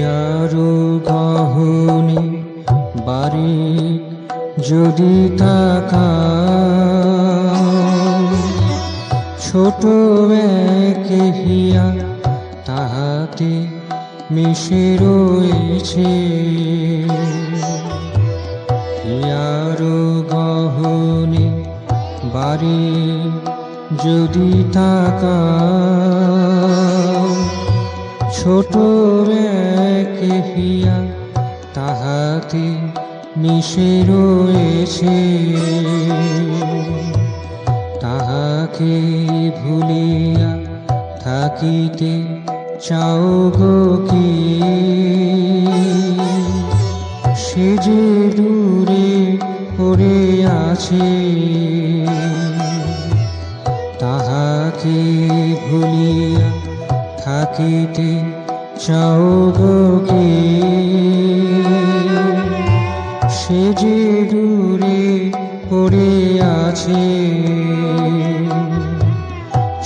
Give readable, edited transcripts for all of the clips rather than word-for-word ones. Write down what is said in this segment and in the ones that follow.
হিয়ারো গহনে বারে যদি তাকাও, ছোট এক হিয়া তাহাতে মিশে রয়েছে। হিয়ারো গহনে বারে যদি তাকাও, ছোট এক হিয়া তাহাতে মিশে রয়েছে। তাহাকে ভুলিয়া থাকিতে চাও গো কি, সে যে দূরে পড়ে আছে। তাহাকে ভুলিয়া থাকিতে চাও গো কি, সে যে দূরে পড়ে আছে।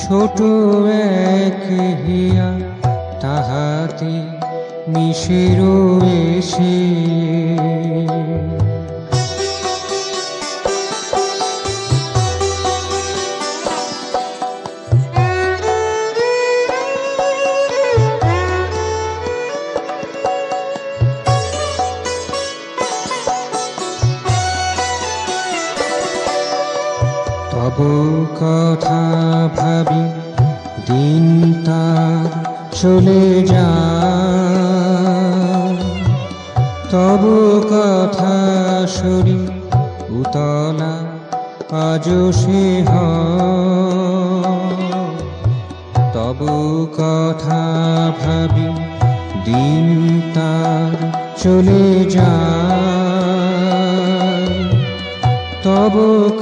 ছোট এক হিয়া তাহাতে মিশে রয়েছে। তব কথা ভাবি দিন তার চলে যায়, তব কথা সরি উতলা আজও সে হয়। তব কথা ভাবি দিন তার চলে যায়, তব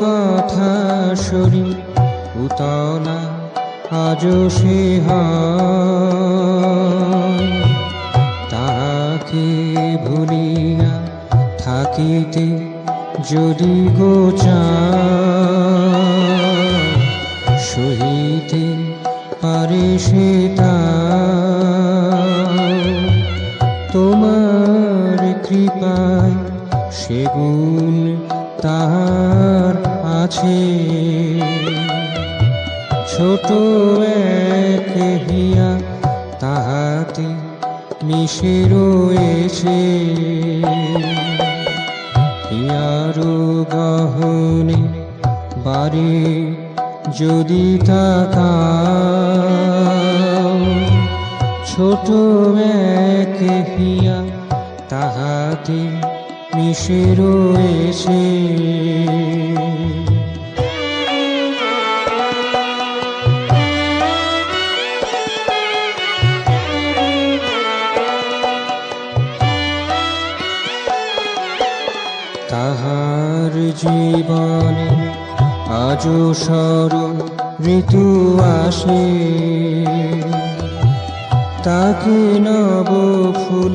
কথা সরি উতলা আজও সে হয়। তাহাকে ভুলিয়া থাকিতে যদি গো চাও, সহিতে পারে সে তা। তোমার কৃপায় সে গুণ তাহার আছে। ছোট এক হিয়া তাহাতে মিশে রয়েছে। হিয়ারো গহনে বারে যদি তাকাও, ছোট এক হিয়া তাহাতে মিশে রয়েছে। তাহার জীবনে আজও শরৎ ঋতু আসে, তাকে নব ফুল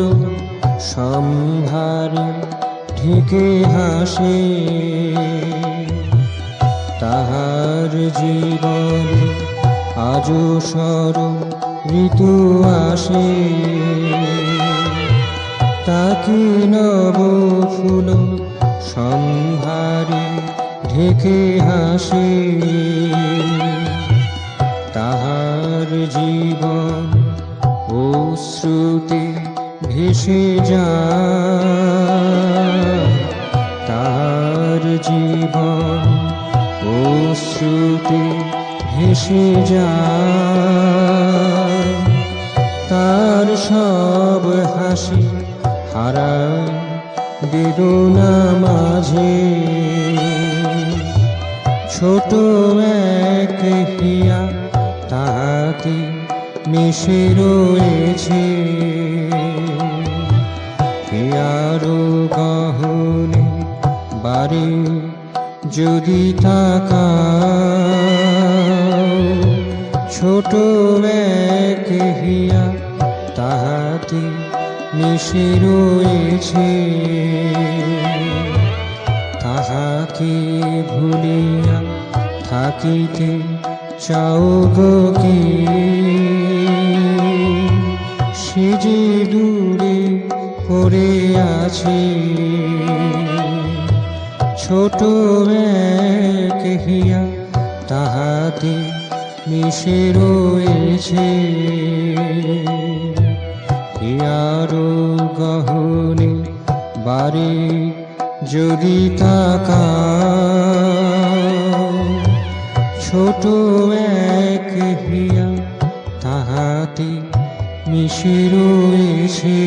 সম্ভারে ঢেকে হাসে। তাহার জীবনে আজও শরৎ ঋতু আসে, তাকে নব ফুল সম্ভারে ঢেকে হাসে। তাহার জীবন অশ্রুতে ভেসে যায়, তাহার জীবন অশ্রুতে ভেসে যায়। তার সব হাসি হারায় বেদনা মাঝে। ছোট এক হিয়া তাহাতে মিশে রয়েছে। হিয়ারো গহনে বারে যদি তাকাও, ছোট এক হিয়া তাহাতে মিশে রয়েছে। তাহাকে ভুলিয়া থাকিতে চাও গো কি, সে যে দূরে পড়ে আছে ছোট এক হিয়া, তাহাতে মিশে রয়েছে হিয়ারো গহনে বারে যদি তাকাও, ছোট এক হিয়া তাহাতে মিশে রয়েছে।